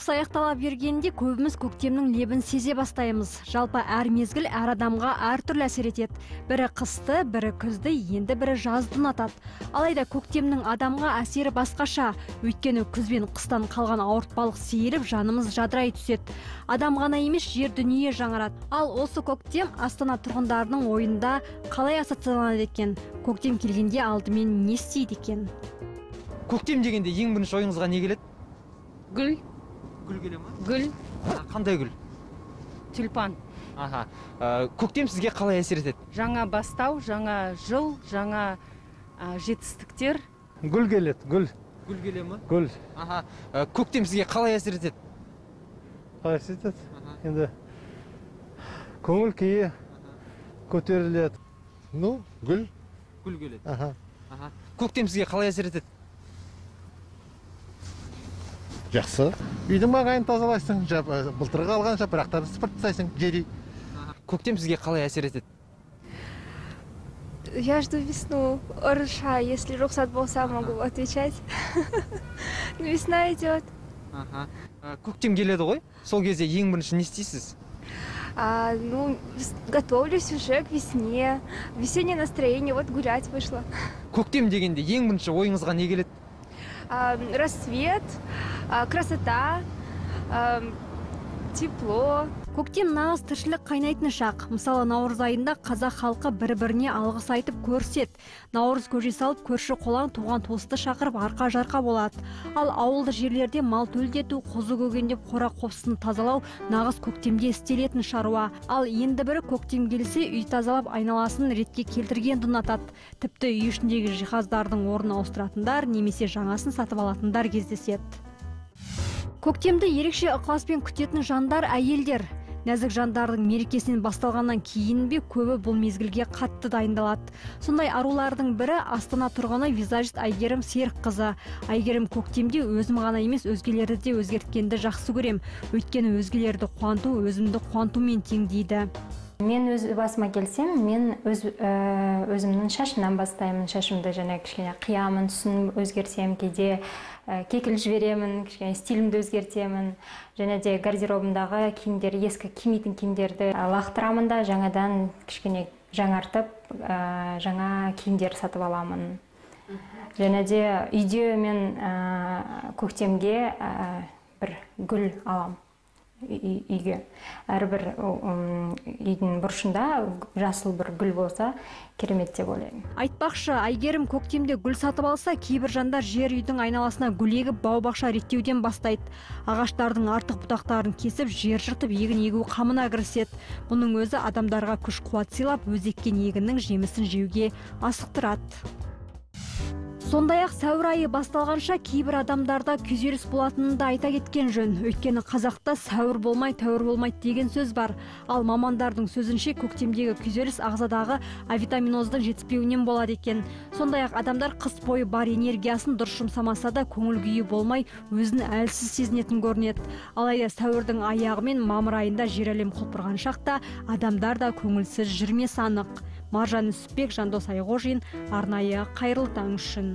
Қыс аяқтала бергенде көбіміз көктемнің лебін сезе бастаймыз. Жалпы әр мезгіл әр адамға әртүрлі әсер етеді. Бірі қысты, бірі күзді, енді бірі жазды ұнатады. Алайда көктемнің адамға әсері басқаша. Өйткені күз бен қыстан қалған ауыртпалық сейіліп, жанымыз жадырай түседі. Адам ғана емес, жер дүние жаңарады. Ал осы көктем Астана тұрғындарының ойында қалай ассоциацияланады екен? Көктем келгенде алдымен не істейді екен? Көктем дегенде ең бірінші ойыңызға не келеді? Гүл. Гүл келе ма? Гүл. Қандай гүл? Тюльпан. Көктем сізге қалай әсер етеді? Жаңа бастау, жаңа жыл, жаңа жетістіктер. Гүл келеді, гүл. Гүл келе ма? Гүл. Көктем сізге қалай әсер етеді? Қалай әсер етеді? Енді көңіл күйі көтеріледі. Ну, гүл. Гүл келеді. Көктем сізге қалай әсер етеді? Жақсы. Үйдің маңайын тазалайсың, былтырғы алған жапырақтарды сыпырып тастайсың, жери. Көктем сізге қалай әсер етеді? Я жду весну. Орыша, если рұқсат болса, могу отвечать. Весна идет. Көктем келеді ғой? Сол кезде ең бірінші не істейсіз? Готовлюсь уже к весне. Весеннее настроение, вот гулять вышла. Көктем дегенде ең бірінші ойыңызға не келеді? Рассвет, красота, тепло. Көктем нағыз тіршілік қайнайтын шақ. Мысалы, наурыз айында қазақ халқы бір-біріне алғыс айтып көрсет. Наурыз көже салып, көрші қолаң туған туысты шақырып арқа-жарқа болады. Ал ауылды жерлерде мал төлдету, қозы көгендеп қора қопсыны тазалау нағыз көктемде істелетін шаруа. Ал енді бірі көктем келсе, үй тазалап айналасын ретке келтіргенді ұнатады. Тіпті үй ішіндегі жиһаздардың орнын ауыстыратындар немесе жаңасын сатып алатындар кездеседі. Көктемді ерекше ықыласпен күтетін жандар әйелдер. Нәзік жандардың мерекесінен басталғаннан кейін бе көбі бұл мезгілге қатты дайындалады. Сондай арулардың бірі Астана тұрғыны визажист Айгерім Серікқызы. Айгерім көктемде өзім ғана емес, өзгелерді де өзгерткенді жақсы көрем. Өйткені өзгелерді қуанту өзімді қуантумен тең дейді. Мен өз басыма келсем, мен өзімнің шашымнан бастаймын. Шашымды жаңа кішкене қиямын, түсін өзгертсем, кейде кекіл жіберемін, кішкене стилімді өзгертемін. Және де гардеробымдағы киімдер, ескі кимейтін киімдерді лақтырамын да, жаңадан кішкене жаңартып, жаңа киімдер сатып аламын. Және де үйде мен көктемге бір гүл алам. Үйге. Әрбір үйдің бұрышында жасыл бір гүл болса, керемет деп ойлаймын. Айтпақшы, Айгерім көктемде гүл сатып алса, кейбір жандар жер үйдің айналасына гүл егіп, бау-бақша реттеуден бастайды. Ағаштардың артық бұтақтарын кесіп, жер жыртып, егін егу қамына кіріседі. Бұның өзі адамдарға күш-қуат сыйлап, өз еккен егіннің жемісін жеуге асықтырады. Сондай-ақ сәуір айы басталғанша кейбір адамдарда күйзеліс болатынын да айта кеткен жөн. Өйткені қазақта сәуір болмай, тәуір болмайды деген сөз бар. Ал мамандардың сөзінше көктемдегі күйзеліс ағзадағы авитаминоздың жетіспеуінен болады екен. Сондай-ақ адамдар қыс бойы бар энергиясын дұрыс жұмсамаса да көңіл күйі болмай, өзін әлсіз сезінетін көрінеді. Алайда сәуірдің аяғы мен мамыр айында жер әлем құлпырған шақта адамдар да көңілсіз жүрмесі анық. Маржан Үсіпбек, Жандос Айғожин, арнайы қайырлы таң үшін.